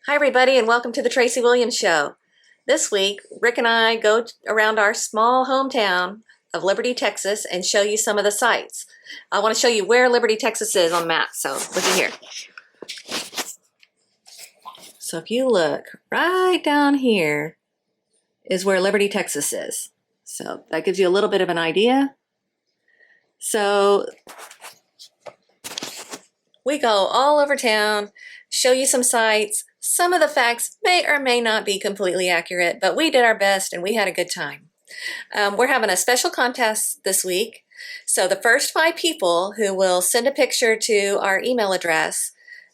Hi, everybody, and welcome to the Tracy Williams Show. This week, Rick and I go around our small hometown of Liberty, Texas, and show you some of the sights. I want to show you where Liberty, Texas is on the map, so look at here. So if you look right down here is where Liberty, Texas is. So that gives you a little bit of an idea. So we go all over town, show you some sights. Some of the facts may or may not be completely accurate, but we did our best and we had a good time. We're having a special contest this week. So the first 5 people who will send a picture to our email address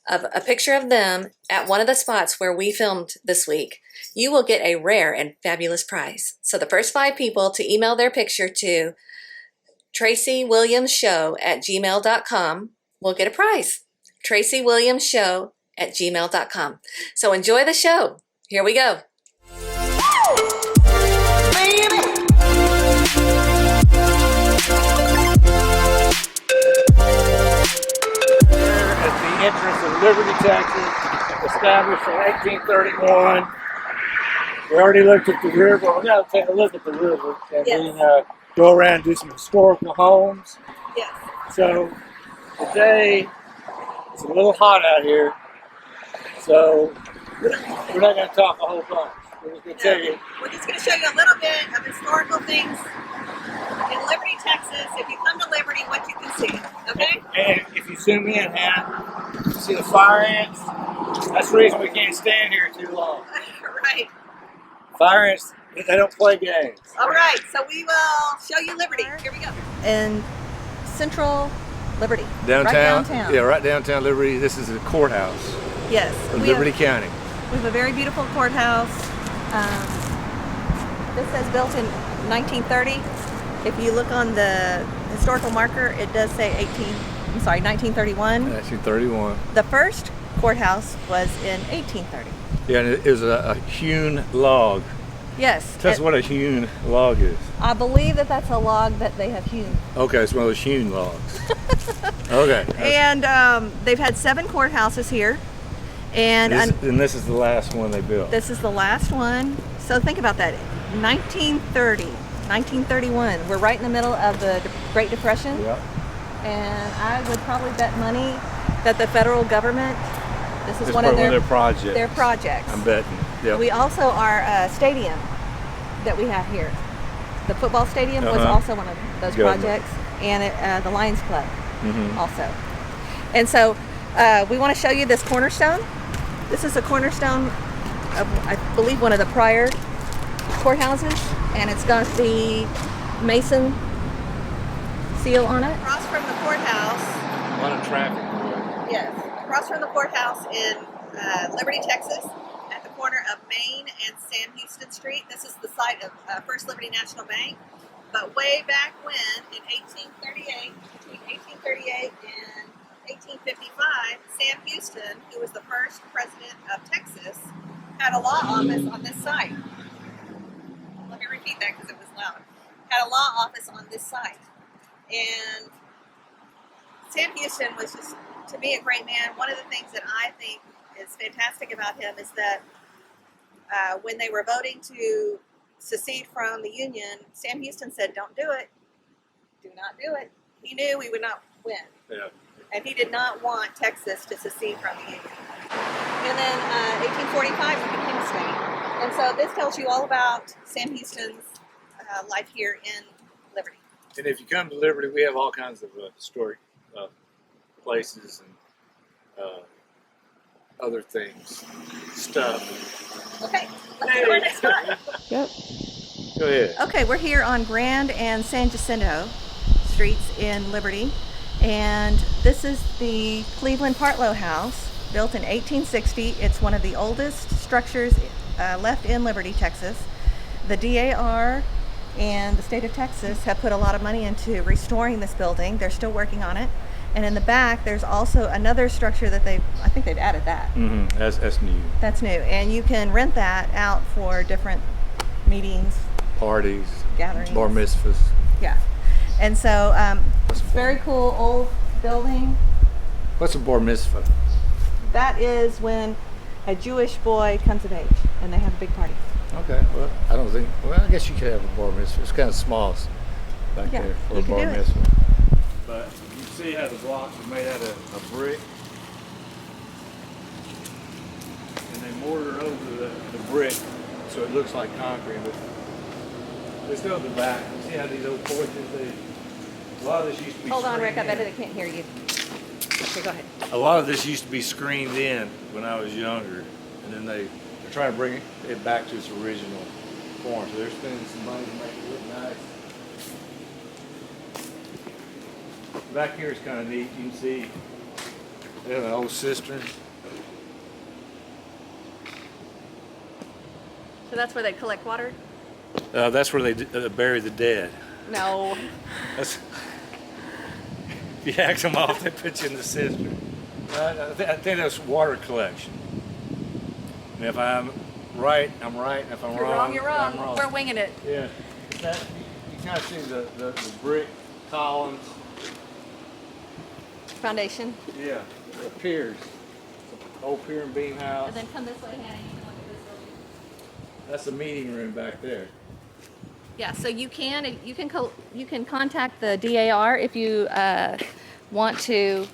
of a picture of them at one of the spots where we filmed this week, you will get a rare and fabulous prize. So the first 5 people to email their picture to tracywilliamsshow@gmail.com will get a prize. tracywilliamsshow@gmail.com. So enjoy the show. Here we go. At the entrance of Liberty, Texas, established in 1831. We already looked at the river. We're going to take a look at the river and then go around and do some historical homes. Yes. So today it's a little hot out here, so we're not going to talk a whole bunch. We're just going to tell you. We're just going to show you a little bit of historical things in Liberty, Texas. If you come to Liberty, what you can see, okay? And if you zoom in, Hannah, you see the fire ants. That's the reason we can't stand here too long. Right. Fire ants, they don't play games. All right, so we will show you Liberty. Here we go. In central Liberty. Downtown? Right downtown. Yeah, right downtown Liberty. This is the courthouse Yes. of Liberty County. We have a very beautiful courthouse. This says built in 1930. If you look on the historical marker, it does say 1931. 1931. The first courthouse was in 1830. Yeah, and it was a hewn log. Yes. Tell us what a hewn log is. I believe that that's a log that they have hewn. Okay, it's one of those hewn logs. Okay. And they've had 7 courthouses here. And this is the last one they built. this is the last one. So think about that. 1930, 1931. We're right in the middle of the Great Depression. Yeah. And I would probably bet money that the federal government, this is It's one of their projects. Their projects. I'm betting. Yeah. We also, our stadium that we have here, the football stadium was also one of those projects, and the Lions Club also. And so we want to show you this cornerstone. This is a cornerstone of, I believe, one of the prior courthouses, and it's got the Mason seal on it. Across from the courthouse. A lot of traffic. Yes, across from the courthouse in Liberty, Texas, at the corner of Main and Sam Houston Street. This is the site of First Liberty National Bank. But way back when, in 1838, between 1838 and 1855, Sam Houston, who was the first president of Texas, had a law office on this site. Let me repeat that because it was loud. Had a law office on this site. And Sam Houston was just, to me, a great man. One of the things that I think is fantastic about him is that when they were voting to secede from the Union, Sam Houston said, "Don't do it. Do not do it." He knew we would not win. Yeah. And he did not want Texas to secede from the Union. And then 1845, we became a state. And so this tells you all about Sam Houston's life here in Liberty. And if you come to Liberty, we have all kinds of historic places and other things, stuff. Okay, let's go to our next spot. Yep. Go ahead. Okay, we're here on Grand and San Jacinto Streets in Liberty. And this is the Cleveland Partlow House, built in 1860. It's one of the oldest structures left in Liberty, Texas. The DAR and the state of Texas have put a lot of money into restoring this building. They're still working on it. And in the back, there's also another structure that I think they've added that. That's new. That's new. And you can rent that out for different meetings, Parties, gatherings. bar mitzvahs. Yeah. And so it's very cool old building. What's a bar mitzvah? That is when a Jewish boy comes of age, and they have a big party. Okay. Well, I don't think. Well, I guess you could have a bar mitzvah. It's kind of small back Yeah, there for you a can bar do it. mitzvah. But you see how the blocks are made out of brick, and they mortar over the brick so it looks like concrete. But let's go to the back. See how these old porches? A lot of this used to be. Hold on, Rick. I screened bet in. they can't hear you. Okay, go ahead. A lot of this used to be screened in when I was younger, and then they're trying to bring it back to its original form. So they're spending some money to make it look nice. Back here is kind of neat. You can see they have an old cistern. So that's where they collect water? That's where they bury the dead. No. That's, if you axe them off, they put you in the cistern. I think that's water collection. And if I'm right, I'm right. And if I'm You're wrong, you're I'm wrong. We're winging it. Yeah. You kind of see the brick columns. Foundation. Yeah. The piers. Old pier and beam house. And then come this way, Hannah. You can look at this building. That's the meeting room back there. Yeah, so you can contact the DAR if you want to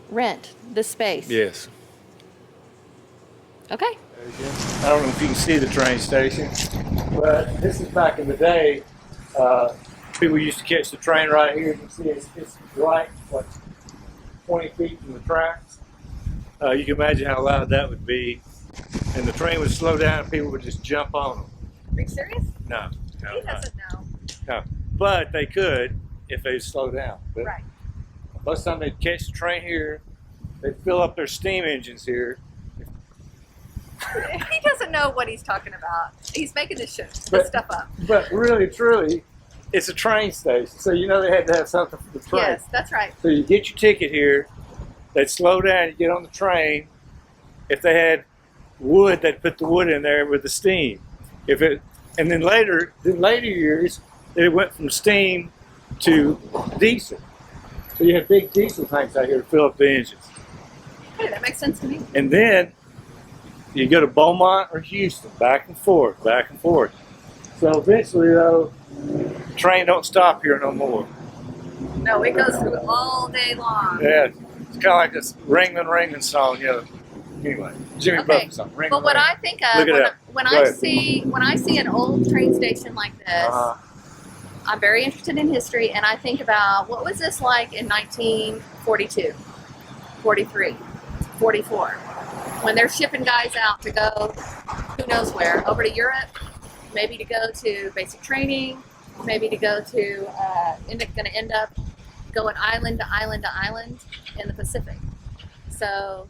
rent the space. Yes. Okay. I don't know if you can see the train station, but this is back in the day. People used to catch the train right here. You can see it's right, like 20 feet from the tracks. You can imagine how loud that would be. And the train would slow down and people would just jump on them. Are you serious? No. He doesn't know. No. But they could if they slow down. But Right. most of the time they'd catch the train here, they'd fill up their steam engines here. He doesn't know what he's talking about. He's making this stuff up. But really, truly, it's a train station. So you know they had to have something for the train. Yes, that's right. So you get your ticket here, they'd slow down, you get on the train. If they had wood, they'd put the wood in there with the steam. And then later years, it went from steam to diesel. So you have big diesel tanks out here to fill up the engines. Hey, that makes sense to me. And then you go to Beaumont or Houston, back and forth, back and forth. So eventually, though, the train don't stop here no more. No, it goes through all day long. Yeah, it's kind of like this Ringling song, you know. Anyway, Jimmy Okay, Buffett song. Ringling, but what Ringling. I think of Look it up. when Go I ahead. see an old train station like this, I'm very interested in history, and I think about what was this like in 1942, 43, 44, when they're shipping guys out to go, who knows where, over to Europe, maybe to go to basic training, maybe to go to going to end up going island to island to island in the Pacific. So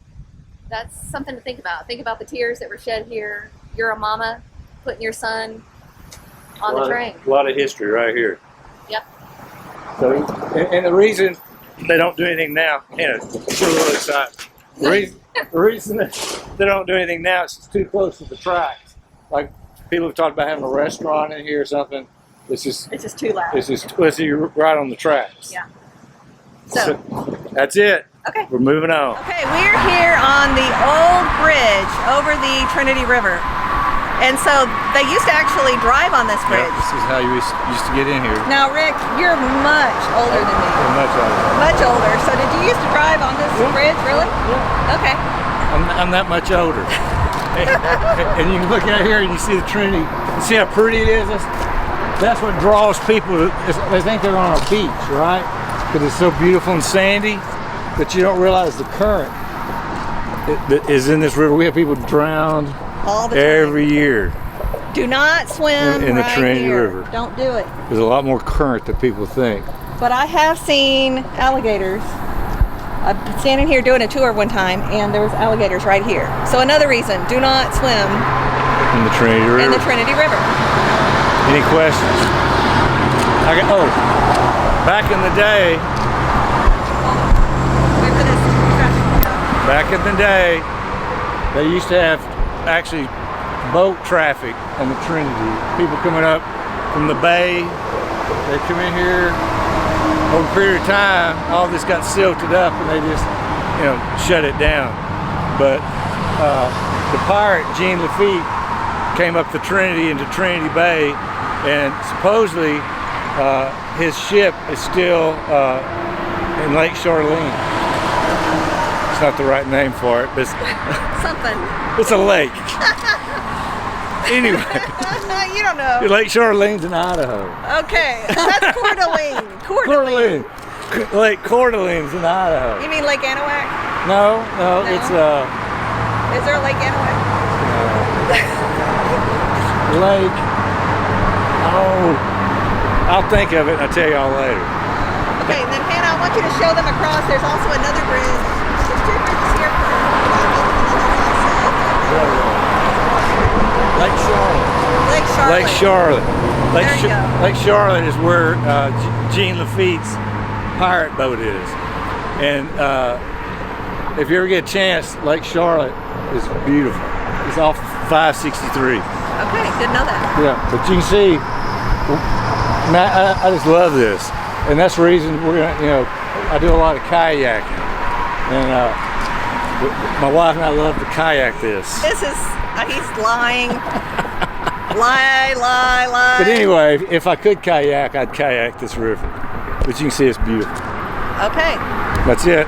that's something to think about. Think about the tears that were shed here. You're a mama putting your son on the train. A lot of history right here. Yep. So, and the reason they don't do anything now, yeah, it's really exciting. The reason that they don't do anything now is it's too close to the tracks. Like people have talked about having a restaurant in here or something. It's just too loud. it's you're right on the tracks. Yeah. So that's it. okay. We're moving on. Okay, we're here on the old bridge over the Trinity River. And so they used to actually drive on this bridge. Yeah, this is how you used to get in here. Now, Rick, you're much older than me. Much older. Much older. So did you used to drive on this bridge, really? Yeah. Okay. I'm that much older. And you can look out here and you see the Trinity. You see how pretty it is? That's what draws people. They think they're on a beach, right? Because it's so beautiful and sandy, but you don't realize the current that is in this river. We have people drowned All the time. every year. Do not swim in the right Trinity here. River. Don't do it. There's a lot more current than people think. But I have seen alligators. I'm standing here doing a tour one time, and there was alligators right here. So another reason, do not swim In the Trinity River. in the Trinity River. Any questions? Back in the day, Wait for this traffic to go. Back in the day, they used to have actually boat traffic on the Trinity. People coming up from the bay, they come in here. Over a period of time, all this got silted up and they just, shut it down. But the pirate Jean Lafitte came up the Trinity into Trinity Bay, and supposedly his ship is still in Lake Charlene. It's not the right name for it, but it's, Something. it's a lake. Anyway, You don't know. Lake Charlene's in Idaho. Okay, that's Coeur d'Alene. Coeur d'Alene. Lake Coeur d'Alene's in Idaho. You mean Lake Anahuac? No, No. it's Is there a Lake Anahuac? Lake. Oh, I'll think of it and I'll tell y'all later. Okay, and then Hannah, I want you to show them across. There's also another bridge. There's two bridges here for Lake Charlotte. Lake Charlotte. Lake Charlotte. There you go. Lake Charlotte is where Jean Lafitte's pirate boat is. And if you ever get a chance, Lake Charlotte is beautiful. It's off 563. Okay, didn't know that. Yeah, but you can see, I just love this. And that's the reason we're gonna, I do a lot of kayaking. And my wife and I love to kayak this. This is, he's lying. Lie. But anyway, if I could kayak, I'd kayak this river. But you can see it's beautiful. Okay. That's it.